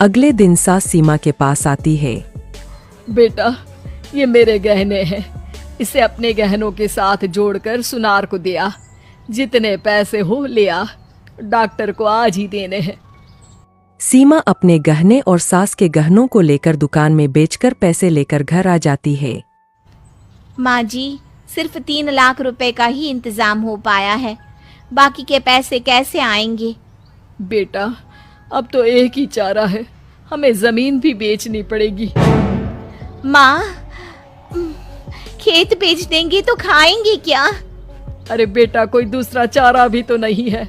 अगले दिन सास सीमा के पास आती है। बेटा, ये मेरे गहने हैं, इसे अपने गहनों के साथ जोड़कर सुनार को दिया। जितने पैसे हो ले आ, डॉक्टर को आज ही देने हैं। सीमा अपने गहने और सास के गहनों को लेकर दुकान में बेचकर पैसे लेकर घर आ जाती है। माँ जी, सिर्फ 3 लाख रुपए का ही इंतजाम हो पाया है, बाकी के पैसे कैसे आएंगे? बेटा, अब तो एक ही चारा है, हमें जमीन भी बेचनी पड़ेगी। माँ, खेत बेच देंगे तो खाएंगे क्या? अरे बेटा, कोई दूसरा चारा भी तो नहीं है।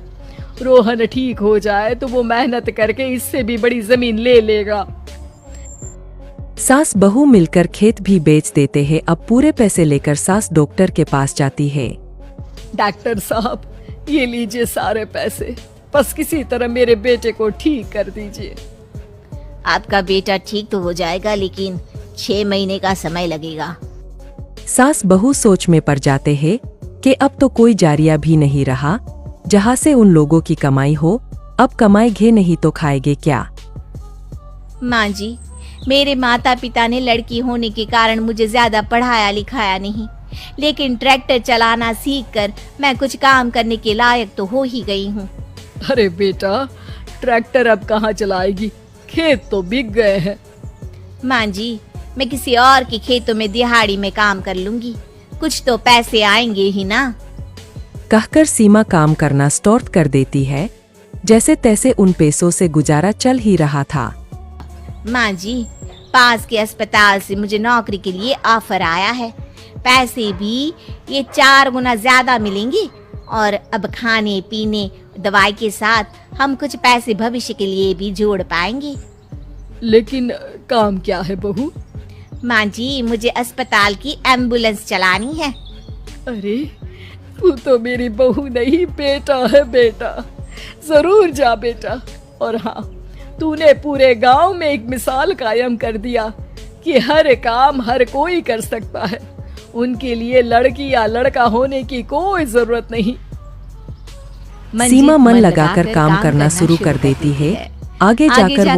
रोहन ठीक हो जाए तो वो मेहनत करके इससे भी बड़ी जमीन ले लेगा। सास बहू मिलकर खेत भी बेच देते हैं। अब पूरे पैसे लेकर सास डॉक्टर के पास जाती है। डॉक्टर साहब, ये लीजिए सारे पैसे, बस किसी तरह मेरे बेटे को ठीक कर दीजिए। आपका बेटा ठीक तो हो जाएगा, लेकिन 6 महीने का समय लगेगा। सास बहू सोच में पड़ जाते हैं कि अब तो कोई जारिया भी नहीं रहा जहाँ से उन लोगों की कमाई हो। अब कमाएंगे नहीं तो खाएंगे क्या? माँ जी, मेरे माता पिता ने लड़की होने के कारण मुझे ज्यादा पढ़ाया लिखाया नहीं, लेकिन ट्रैक्टर चलाना सीखकर मैं कुछ काम करने के लायक तो हो ही गई हूँ। अरे बेटा, ट्रैक्टर अब कहाँ चलाएगी, खेत तो बिक गए हैं। माँ जी, मैं किसी और के खेतों में दिहाड़ी में काम कर लूंगी, कुछ तो पैसे आएंगे ही ना। कहकर सीमा काम करना स्टार्ट कर देती है। जैसे तैसे उन पैसों से गुजारा चल ही रहा था। माँ जी, पास के अस्पताल से मुझे नौकरी के लिए ऑफर आया है। पैसे भी ये 4 गुना ज्यादा मिलेंगे, और अब खाने पीने दवाई के साथ हम कुछ पैसे भविष्य के लिए भी जोड़ पाएंगे। लेकिन काम क्या है बहू? माँ जी, मुझे अस्पताल की एम्बुलेंस चलानी है। अरे, तू तो मेरी बहू नहीं, बेटा है बेटा। जरूर जा बेटा। और हाँ, तूने पूरे गांव में एक मिसाल कायम कर दिया कि हर काम हर कोई कर सकता है। उनके लिए लड़की या लड़का होने की कोई जरूरत नहीं। सीमा मन लगाकर काम करना शुरू कर देती है। आगे जाकर वो